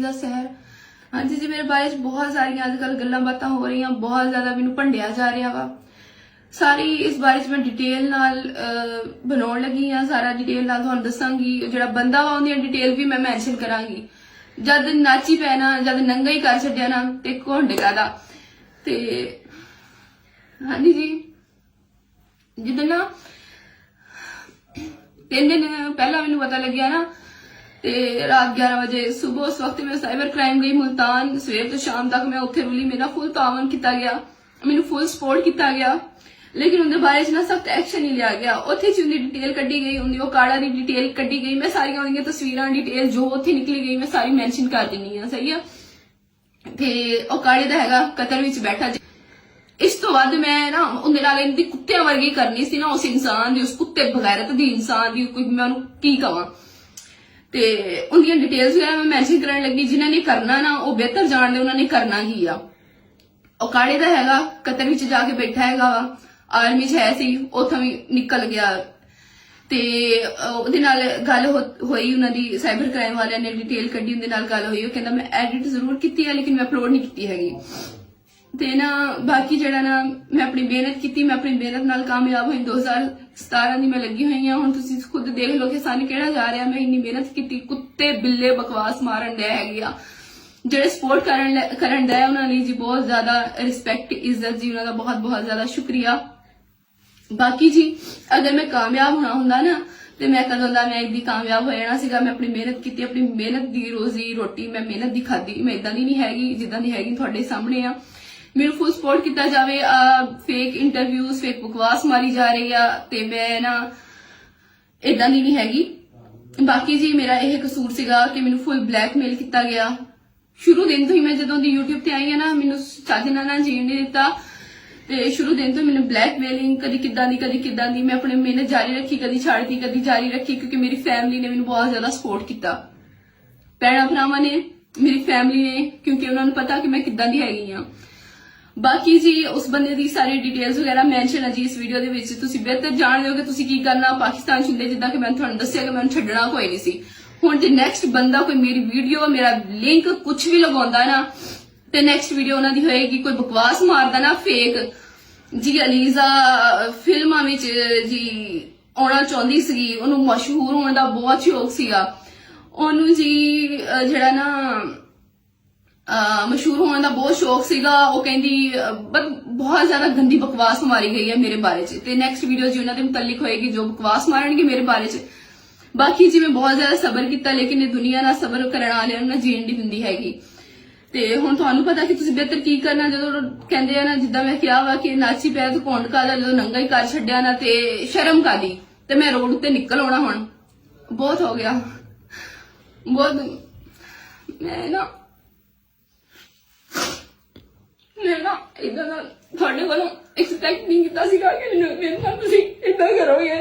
ਦਾ ਸਹਿਰ। ਹਾਂਜੀ ਜੀ, ਮੇਰੇ ਬਾਰੇ ਬਹੁਤ ਸਾਰੀਆਂ ਅੱਜकल ਗੱਲਾਂ ਬਾਤਾਂ ਹੋ ਰਹੀਆਂ, ਬਹੁਤ ਜ਼ਿਆਦਾ ਮੈਨੂੰ ਭੰਡਿਆ ਜਾ ਰਿਹਾ ਵਾ। ਸਾਰੀ ਇਸ ਬਾਰੇ ਚ ਮੈਂ ਡਿਟੇਲ ਨਾਲ ਬਣਾਉਣ ਲੱਗੀ ਆ, ਸਾਰਾ ਡਿਟੇਲ ਨਾਲ ਤੁਹਾਨੂੰ ਦੱਸਾਂਗੀ। ਜਿਹੜਾ ਬੰਦਾ ਵਾ ਉਹਦੀ ਡਿਟੇਲ ਵੀ ਮੈਂ ਮੈਂਸ਼ਨ ਕਰਾਂਗੀ। ਜਦ ਨਾਚੀ ਪੈਣਾ, ਜਦ ਨੰਗਾ ਹੀ ਕਰ ਛੱਡਿਆ ਨਾ ਤੇ ਘੁੰਡ ਕਾਦਾ। ਤੇ ਹਾਂਜੀ ਜੀ, ਜਿੱਦਾਂ ਨਾ 3 ਦਿਨ ਪਹਿਲਾਂ ਮੈਨੂੰ ਪਤਾ ਲੱਗਿਆ ਨਾ, ਤੇ रात 11 बजे सुबह उस वक्त मैं साइबर क्राइम गई मुल्तान। सवेर तो शाम तक मैं उत्थे रुली, मेरा फुल तावन किया गया, मैनू फुल सपोर्ट किया गया, लेकिन उनके बारे च ना सख्त एक्शन नहीं लिया गया। उत्थे च उनकी डिटेल कड्डी गई, उनकी वो काड़ा की डिटेल कड्डी गई। मैं सारियां उनकी तस्वीरां डिटेल जो उत्थे निकली गई मैं सारी मैंशन कर दिनी आ, सही है। ते ओ काड़े दा हैगा कतर विच बैठा। इस तो बाद मैं ना उनके नाल इनदी कुत्तियां वर्गी करनी सी ना, उस इंसान दी, उस कुत्ते बगैरत दी इंसान दी, कोई मैं उन्हें की कहां। ते उनकी डिटेल्स वगैरह मैं मैंशन करने लगी। जिन्होंने करना ना वो बेहतर जानते, उन्होंने करना ही आ। और काड़े दा हैगा कतर विच जाके बैठा हैगा वा, आर्मी च है सी, उथों भी निकल गया। ते उहदे नाल गल होई, उन्हां दी साइबर क्राइम वालियां ने डिटेल कड्डी, उहदे नाल गल होई। वो कहंदा मैं एडिट जरूर कीती है लेकिन मैं अपलोड नहीं कीती हैगी। ते ना बाकी जड़ा ना मैं अपनी मेहनत की, मैं अपनी मेहनत नाल कामयाब हुई। 2017 दी मैं लगी हुई हां। हुण तुसीं खुद देख लो कि सानू किहड़ा जा रहा। मैं इन्नी मेहनत की, कुत्ते बिल्ले बकवास मारन दे हैगे आ। जेड़े सपोर्ट करन दे उन्हां लई जी बहुत ज्यादा रिस्पैक्ट, इज्जत जी, उन्हां दा बहुत बहुत ज्यादा शुक्रिया। बाकी जी अगर मैं कामयाब होना हुंदा ना ते मैं कदों दा मैं इदी कामयाब हो जाना सीगा। मैं अपनी मेहनत की, अपनी मेहनत दी रोजी रोटी मैं मेहनत दी खादी। मैं इदां दी नहीं हैगी जिद्दां दी हैगी तुहाडे सामने आ। मेनू फुल सपोर्ट किया जाए। फेक इंटरव्यूज, फेक बकवास मारी जा रही है ते मैं ना इदां दी नहीं हैगी। बाकी जी मेरा यह कसूर सीगा कि मैनू फुल ब्लैकमेल किया गया। शुरू दिन तो ही मैं जदों दी यूट्यूब ते आई है ना, मैनू चज ना जीण नहीं दिता। ते शुरू दिन तो मैंने ब्लैकमेलिंग कदी किदां दी मैं अपनी मेहनत जारी रखी, कदी छाड़ दी, कदी जारी रखी, क्योंकि मेरी फैमिली ने मैनू बहुत ज्यादा सपोर्ट किया। भैणां भरावां ने, मेरी फैमिली ने, क्योंकि उन्होंने पता कि मैं किदां दी हैगी हां। बाकी जी उस बंदे दी सारी डिटेल्स वगैरह मैंशन है जी इस वीडियो दे विच। तुसीं बेहतर जान हो कि तुसीं की करना। पाकिस्तान छुंदे जिद्दां कि मैं तुहानूं दस्सिया कि मैं छड्डना कोई नहीं सी। हुण जे नेक्स्ट बंदा कोई मेरी वीडियो, मेरा लिंक कुछ भी लगाउंदा ना ते नेक्स्ट वीडियो उन्हां दी होएगी कोई बकवास मारदा ना फेक जी। अलीजा फिल्मां विच जी आउणा चाहुंदी सी, ओनू मशहूर होने दा बहुत शौक सीगा। ओनू जी जेड़ा ना मशहूर होने का बहुत शौक सीगा। वो कहंदी बहुत ज्यादा गंदी बकवास मारी गई है मेरे बारे च। ते नेक्स्ट वीडियो जी उन्हां दे मुतल्लिक होएगी जो बकवास मारनगे मेरे बारे च। बाकी जी मैं बहुत ज्यादा सबर किया, लेकिन दुनिया ना सबर करने वाले ना जीण नहीं दिंदी हैगी। ते हुण तुहानूं पता कि तुसीं बेहतर की करना। जदों कहंदे आ ना, जिद्दां मैं कहा वा कि नाची पै ते घुंड कादा, जदों नंगा ही कर छड्डिया ना ते शर्म कादी, ते मैं रोड उत्ते निकल आउणा। हुण बहुत हो गया, बहुत। मैं ना इदां दा तुहाडे कोलों एक्सपैक्ट नहीं कीता सीगा कि मेरे नाल तुसीं इदां करोगे।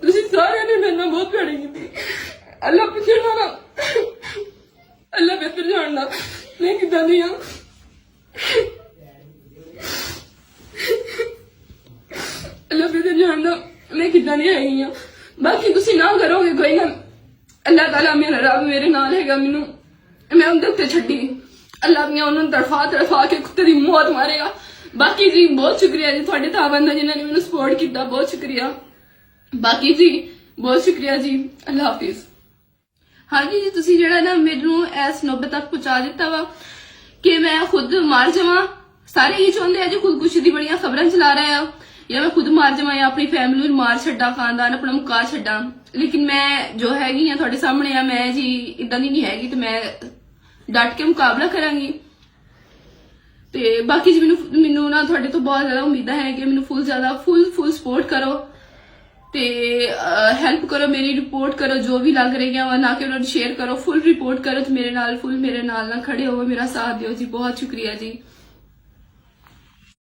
तुसीं सारिआं ने मेरे नाल बहुत भैड़ी कीती। अल्लाह पुछणा ना, अल्लाह बेहतर जानदा मैं किदां दी हां। अल्लाह बेहतर जानदा मैं किदां दी हैगी हां। बाकी तुसीं ना करोगे कोई ना, अल्लाह ताला मेरा रब मेरे नाल हैगा। मैनू मैं उनके उत्ते छड्डी, अल्लाह मियां उन्होंने तड़फा के कुत्ते दी मौत मारेगा। बाकी जी बहुत शुक्रिया जी तुहाडे ताबंदा जिन्होंने मैनू सपोर्ट किया, बहुत शुक्रिया। बाकी जी बहुत शुक्रिया जी, अल्लाह हाफिज। हाँ जी तुसीं जेड़ा ना मैनू इस नौबत तक पहुंचा दिता वा कि मैं खुद मार जावां। सारे ही चाहुंदे आ जी खुदकुशी दी बड़ियां खबरां चला रहे आ, या मैं खुद मार जावां या अपनी फैमिली मार छड्डा, खानदान अपना मुका छड्डा। लेकिन मैं जो हैगी तुहाडे सामने आ, मैं जी इदां दी नहीं हैगी, तो मैं डट के मुकाबला करांगी। ते बाकी जी मैनू ना तुहाडे तो बहुत ज्यादा उम्मीदां है कि मैनू फुल सपोर्ट करो ते हेल्प करो, मेरी रिपोर्ट करो जो भी लग रही है, ना कि उन्होंने शेयर करो, फुल रिपोर्ट करो, तो मेरे नाल ना खड़े हो, मेरा साथ दियो जी। बहुत शुक्रिया जी।